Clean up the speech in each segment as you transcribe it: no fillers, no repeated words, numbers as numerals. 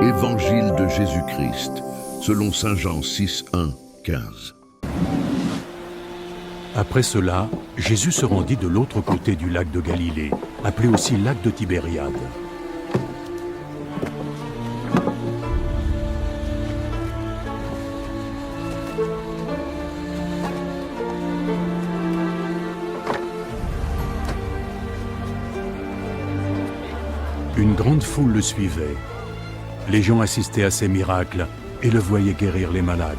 Évangile de Jésus-Christ, selon saint Jean 6, 1, 15. Après cela, Jésus se rendit de l'autre côté du lac de Galilée, appelé aussi lac de Tibériade. Une grande foule le suivait. Les gens assistaient à ses miracles et le voyaient guérir les malades.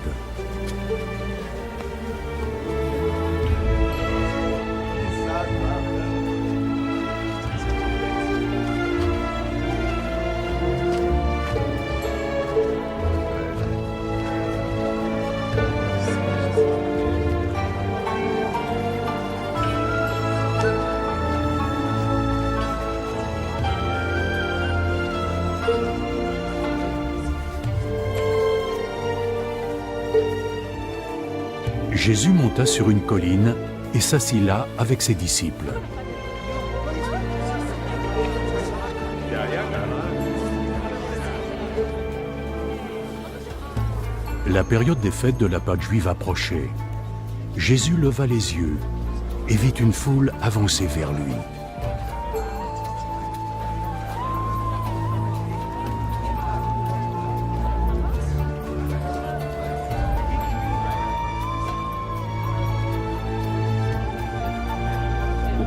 Jésus monta sur une colline et s'assit là avec ses disciples. La période des fêtes de la Pâque juive approchait. Jésus leva les yeux et vit une foule avancer vers lui.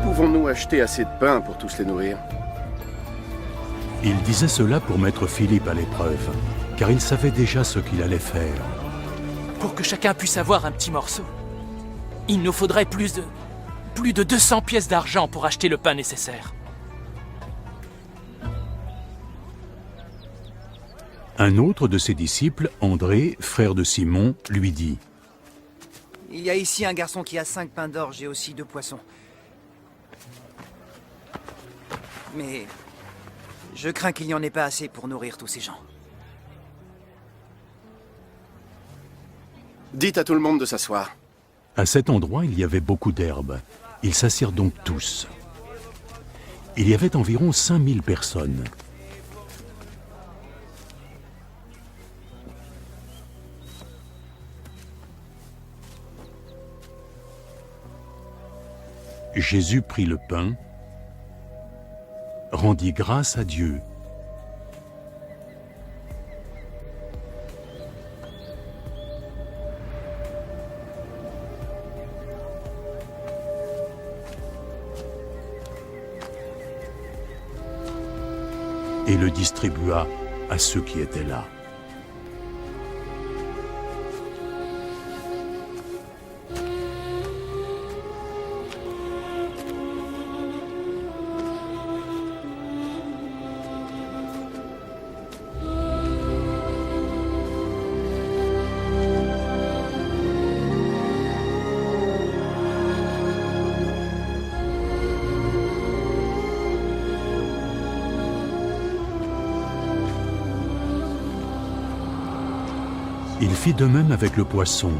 Pouvons-nous acheter assez de pain pour tous les nourrir? Il disait cela pour mettre Philippe à l'épreuve, car il savait déjà ce qu'il allait faire. Pour que chacun puisse avoir un petit morceau, il nous faudrait plus de 200 pièces d'argent pour acheter le pain nécessaire. Un autre de ses disciples, André, frère de Simon, lui dit: Il y a ici un garçon qui a 5 pains d'orge et aussi 2 poissons. Mais je crains qu'il n'y en ait pas assez pour nourrir tous ces gens. Dites à tout le monde de s'asseoir. À cet endroit, il y avait beaucoup d'herbe. Ils s'assirent donc tous. Il y avait environ 5000 personnes. Jésus prit le pain, rendit grâce à Dieu, et le distribua à ceux qui étaient là. Il fit de même avec le poisson.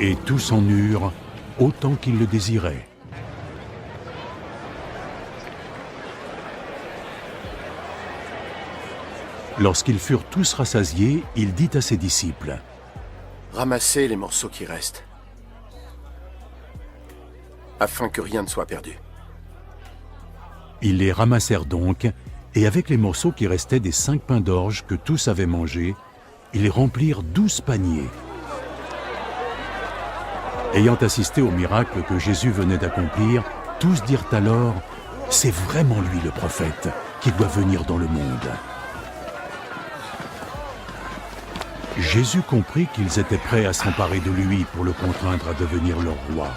Et tous en eurent autant qu'ils le désiraient. Lorsqu'ils furent tous rassasiés, il dit à ses disciples: Ramassez les morceaux qui restent, afin que rien ne soit perdu. Ils les ramassèrent donc, et avec les morceaux qui restaient des 5 pains d'orge que tous avaient mangés, ils remplirent 12 paniers. Ayant assisté au miracle que Jésus venait d'accomplir, tous dirent alors: c'est vraiment lui le prophète qui doit venir dans le monde. Jésus comprit qu'ils étaient prêts à s'emparer de lui pour le contraindre à devenir leur roi.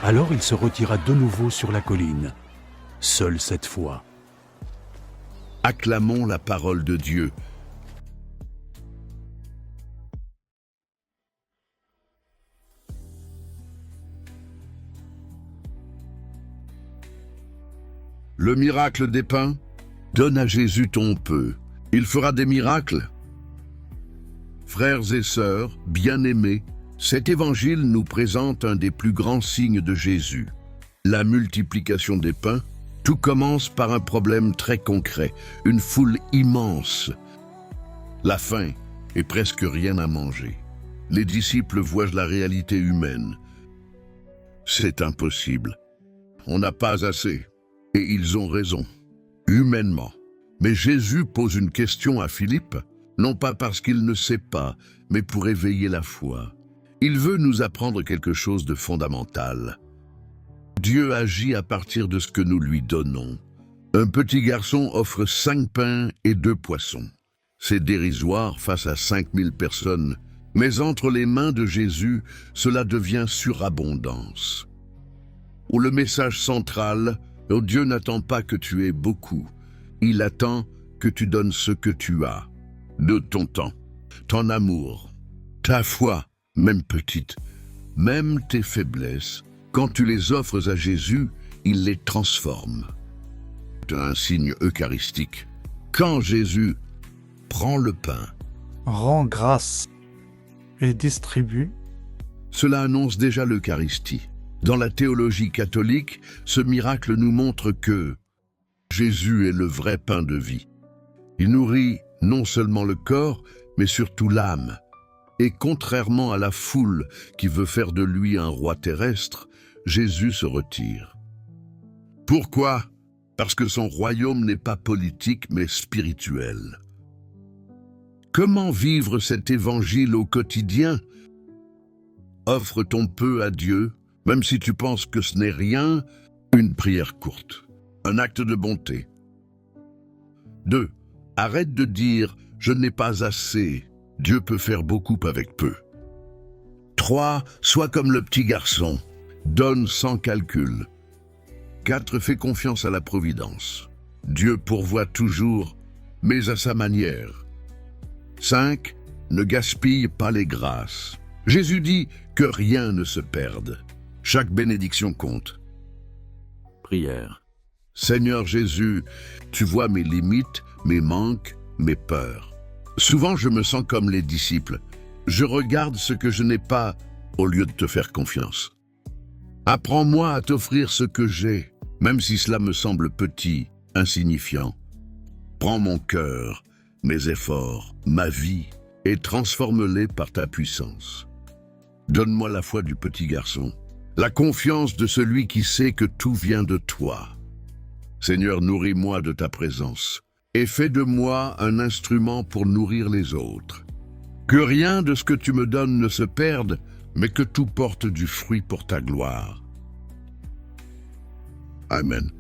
Alors il se retira de nouveau sur la colline, seul cette fois. Acclamons la parole de Dieu. Le miracle des pains. Donne à Jésus ton peu. Il fera des miracles. Frères et sœurs, bien-aimés, Cet évangile nous présente un des plus grands signes de Jésus, la multiplication des pains. Tout commence par un problème très concret, une foule immense, la faim et presque rien à manger. Les disciples voient la réalité humaine. C'est impossible. On n'a pas assez. Et ils ont raison, humainement. Mais Jésus pose une question à Philippe, non pas parce qu'il ne sait pas, mais pour éveiller la foi. Il veut nous apprendre quelque chose de fondamental. Dieu agit à partir de ce que nous lui donnons. Un petit garçon offre 5 pains et 2 poissons. C'est dérisoire face à 5000 personnes, mais entre les mains de Jésus, cela devient surabondance. Ou le message central, Dieu n'attend pas que tu aies beaucoup. Il attend que tu donnes ce que tu as, de ton temps, ton amour, ta foi, même petite, même tes faiblesses. Quand tu les offres à Jésus, il les transforme. C'est un signe eucharistique. Quand Jésus prend le pain, rend grâce et distribue, cela annonce déjà l'Eucharistie. Dans la théologie catholique, ce miracle nous montre que Jésus est le vrai pain de vie. Il nourrit non seulement le corps, mais surtout l'âme. Et contrairement à la foule qui veut faire de lui un roi terrestre, Jésus se retire. Pourquoi? Parce que son royaume n'est pas politique, mais spirituel. Comment vivre cet évangile au quotidien? Offre ton peu à Dieu, même si tu penses que ce n'est rien, une prière courte, un acte de bonté. 2. Arrête de dire « je n'ai pas assez ». Dieu peut faire beaucoup avec peu. 3. Sois comme le petit garçon. Donne sans calcul. 4. Fais confiance à la providence. Dieu pourvoit toujours, mais à sa manière. 5. Ne gaspille pas les grâces. Jésus dit que rien ne se perde. Chaque bénédiction compte. Prière. Seigneur Jésus, tu vois mes limites, mes manques, mes peurs. Souvent je me sens comme les disciples. Je regarde ce que je n'ai pas au lieu de te faire confiance. Apprends-moi à t'offrir ce que j'ai, même si cela me semble petit, insignifiant. Prends mon cœur, mes efforts, ma vie, et transforme-les par ta puissance. Donne-moi la foi du petit garçon, la confiance de celui qui sait que tout vient de toi. Seigneur, nourris-moi de ta présence, et fais de moi un instrument pour nourrir les autres. Que rien de ce que tu me donnes ne se perde, mais que tout porte du fruit pour ta gloire. Amen.